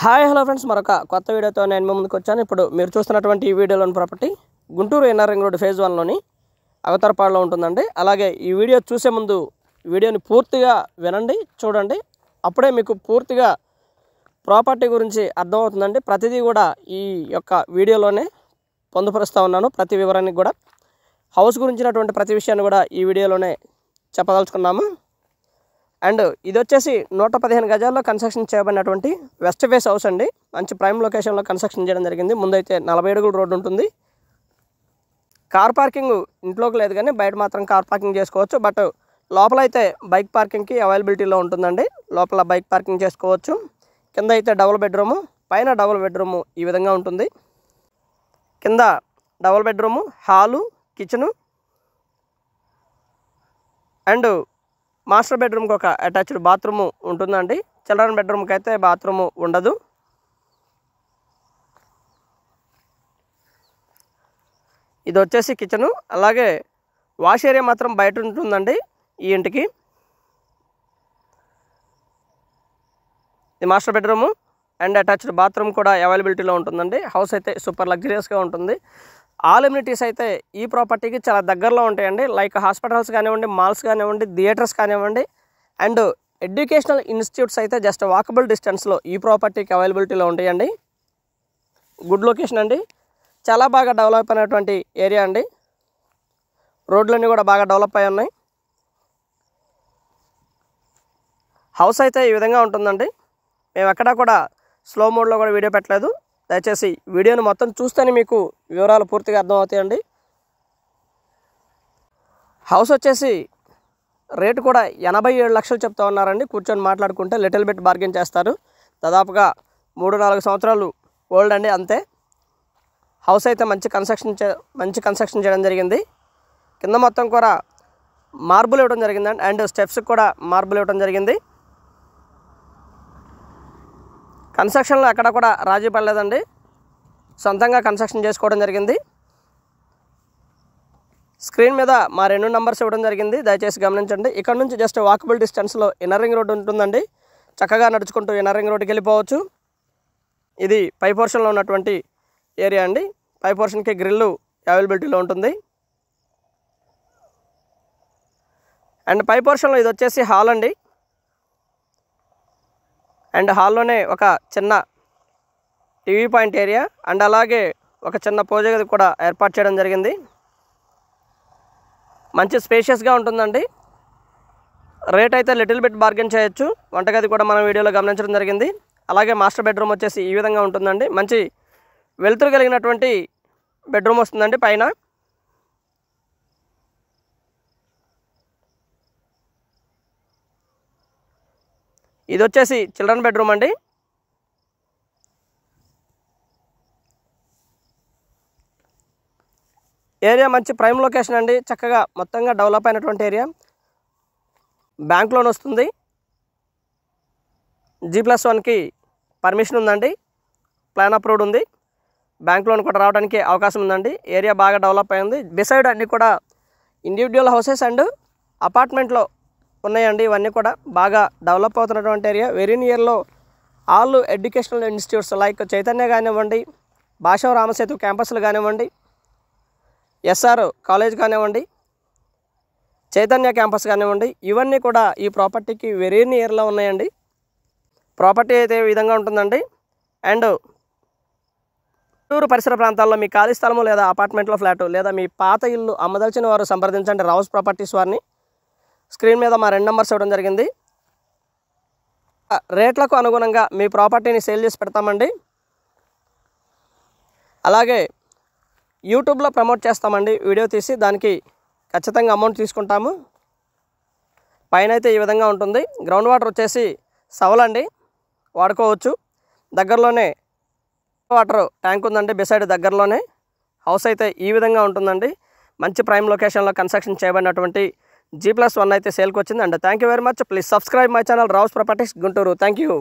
Hi hello friends, మరొక కొత్త వీడియోతో నేను మీ ముందుకు వచ్చాను. ఇప్పుడు మీరు చూస్తున్నటువంటి ఈ వీడియోలోని property Guntur inner ring road phase 1లోని అవతరపాడులో ఉంటుందండి. అలాగే ఈ వీడియో చూసే ముందు వీడియోని పూర్తిగా వినండి, చూడండి. అప్పుడే మీకు పూర్తిగా ప్రాపర్టీ గురించి అర్థమవుతుందండి. ప్రతిదీ కూడా ఈ యొక్క వీడియోలోనే పొందుపరుస్తూ ఉన్నాను. ప్రతి వివరానికి కూడా హౌస్ గురించినటువంటి ప్రతి విషయాన్ని కూడా ఈ వీడియోలోనే చెప్పదలుచుకున్నాము. అండ్ ఇది వచ్చేసి 115 గజాల్లో కన్స్ట్రక్షన్ చేయబడినటువంటి వెస్ట్ ఫేస్ హౌస్ అండి. మంచి ప్రైమ్ లొకేషన్లో కన్స్ట్రక్షన్ చేయడం జరిగింది. ముందైతే 40 అడుగుల రోడ్డు ఉంటుంది. కార్ పార్కింగ్ ఇంట్లోకి లేదు, కానీ బయట మాత్రం కార్ పార్కింగ్ చేసుకోవచ్చు. బట్ లోపల అయితే బైక్ పార్కింగ్కి అవైలబిలిటీలో ఉంటుందండి. లోపల బైక్ పార్కింగ్ చేసుకోవచ్చు. కింద అయితే డబుల్ బెడ్రూము, పైన డబుల్ బెడ్రూము ఈ విధంగా ఉంటుంది. కింద double bedroom, hall, kitchen and master బెడ్రూమ్కి ఒక అటాచ్డ్ బాత్రూము ఉంటుందండి. చిల్డ్రన్ బెడ్రూమ్కి అయితే బాత్రూము ఉండదు. ఇది వచ్చేసి కిచెను. అలాగే వాష్ ఏరియా మాత్రం బయట ఉంటుందండి ఈ ఇంటికి. ఇది master bedroom and attached bathroom కూడా అవైలబిలిటీలో ఉంటుందండి. హౌస్ అయితే సూపర్ లగ్జరియస్గా ఉంటుంది. ఆల్ ఎమ్యూనిటీస్ అయితే ఈ ప్రాపర్టీకి చాలా దగ్గరలో ఉంటాయండి. లైక్ హాస్పిటల్స్ కానివ్వండి, మాల్స్ కానివ్వండి, థియేటర్స్ కానివ్వండి అండ్ ఎడ్యుకేషనల్ ఇన్స్టిట్యూట్స్ అయితే జస్ట్ వాకబుల్ డిస్టెన్స్లో ఈ ప్రాపర్టీకి అవైలబిలిటీలో ఉంటాయండి. గుడ్ లొకేషన్ అండి. చాలా బాగా డెవలప్ అయినటువంటి ఏరియా అండి. రోడ్లన్నీ కూడా బాగా డెవలప్ అయి ఉన్నాయి. హౌస్ అయితే ఈ విధంగా ఉంటుందండి. మేము ఎక్కడా కూడా స్లో మోడ్లో కూడా వీడియో పెట్టలేదు. దయచేసి వీడియోని మొత్తం చూస్తేనే మీకు వివరాలు పూర్తిగా అర్థమవుతాయండి. హౌస్ వచ్చేసి రేటు కూడా 87 లక్షలు చెప్తా ఉన్నారండి. కూర్చొని మాట్లాడుకుంటే లిటిల్ బిట్ బార్గెన్ చేస్తారు. దాదాపుగా 3-4 సంవత్సరాలు ఓల్డ్ అండి, అంతే. హౌస్ అయితే మంచి కన్స్ట్రక్షన్ చేయడం జరిగింది. కింద మొత్తం కూడా మార్బుల్ ఇవ్వడం జరిగిందండి. అండ్ స్టెప్స్కి కూడా మార్బుల్ ఇవ్వడం జరిగింది. కన్స్ట్రక్షన్లో ఎక్కడ కూడా రాజీ పడలేదండి. సొంతంగా కన్స్ట్రక్షన్ చేసుకోవడం జరిగింది. స్క్రీన్ మీద మా 2 నంబర్స్ ఇవ్వడం జరిగింది, దయచేసి గమనించండి. ఇక్కడ నుంచి జస్ట్ వాకబుల్ డిస్టెన్స్లో ఇన్నర్ రింగ్ రోడ్ ఉంటుందండి. చక్కగా నడుచుకుంటూ ఇన్నర్ రింగ్ రోడ్కి వెళ్ళిపోవచ్చు. ఇది పై పోర్షన్లో ఉన్నటువంటి ఏరియా అండి. పై పోర్షన్కి గ్రిల్లు అవైలబిలిటీలో ఉంటుంది. అండ్ పై పోర్షన్లో ఇది వచ్చేసి హాల్ అండి. అండ్ హాల్లోనే ఒక చిన్న టీవీ పాయింట్ ఏరియా అండ్ అలాగే ఒక చిన్న పూజ గది కూడా ఏర్పాటు చేయడం జరిగింది. మంచి స్పేషియస్గా ఉంటుందండి. రేట్ అయితే లిటిల్ బిట్ బార్గెన్ చేయొచ్చు. వంటగది కూడా మనం వీడియోలో గమనించడం జరిగింది. అలాగే మాస్టర్ బెడ్రూమ్ వచ్చేసి ఈ విధంగా ఉంటుందండి. మంచి వెలుతురు కలిగినటువంటి బెడ్రూమ్ వస్తుందండి పైన. ఇది వచ్చేసి చిల్డ్రన్ బెడ్రూమ్ అండి. ఏరియా మంచి ప్రైమ్ లొకేషన్ అండి. చక్కగా మొత్తంగా డెవలప్ అయినటువంటి ఏరియా. బ్యాంక్ లోన్ వస్తుంది. G+1కి పర్మిషన్ ఉందండి. ప్లాన్ అప్రూవ్డ్ ఉంది. బ్యాంక్ లోన్ కూడా రావడానికి అవకాశం ఉందండి. ఏరియా బాగా డెవలప్ అయింది. బిసైడ్ అన్నీ కూడా ఇండివిజువల్ హౌసెస్ అండ్ అపార్ట్మెంట్లో ఉన్నాయండి. ఇవన్నీ కూడా బాగా డెవలప్ అవుతున్నటువంటి ఏరియా. వెరీ నియర్లో all educational institutes like Chaitanya కానివ్వండి, భాషవ రామసేతు క్యాంపస్లు కానివ్వండి, SR కాలేజ్ కానివ్వండి, చైతన్య క్యాంపస్ కానివ్వండి, ఇవన్నీ కూడా ఈ ప్రాపర్టీకి వెరీ నియర్లో ఉన్నాయండి. ప్రాపర్టీ అయితే ఈ విధంగా ఉంటుందండి. అండ్ గుంటూరు పరిసర ప్రాంతాల్లో మీ ఖాళీ స్థలము లేదా అపార్ట్మెంట్లో ఫ్లాటు లేదా మీ పాత ఇల్లు అమ్మదలిచిన వారు సంప్రదించండి రావుస్ ప్రాపర్టీస్ వారిని. స్క్రీన్ మీద మా 2 నంబర్స్ ఇవ్వడం జరిగింది. రేట్లకు అనుగుణంగా మీ ప్రాపర్టీని సేల్ చేసి పెడతామండి. అలాగే యూట్యూబ్లో ప్రమోట్ చేస్తామండి. వీడియో తీసి దానికి ఖచ్చితంగా అమౌంట్ తీసుకుంటాము. పైన అయితే ఈ విధంగా ఉంటుంది. గ్రౌండ్ వాటర్ వచ్చేసి సవలండి, వాడుకోవచ్చు. దగ్గరలోనే వాటర్ ట్యాంక్ ఉందండి బిసైడ్ దగ్గరలోనే. హౌస్ అయితే ఈ విధంగా ఉంటుందండి. మంచి ప్రైమ్ లొకేషన్లో కన్స్ట్రక్షన్ చేయబడినటువంటి G+1 అయితే సేల్కి వచ్చింది. And thank you very much. Please subscribe my channel Rao's properties Guntur. Thank you.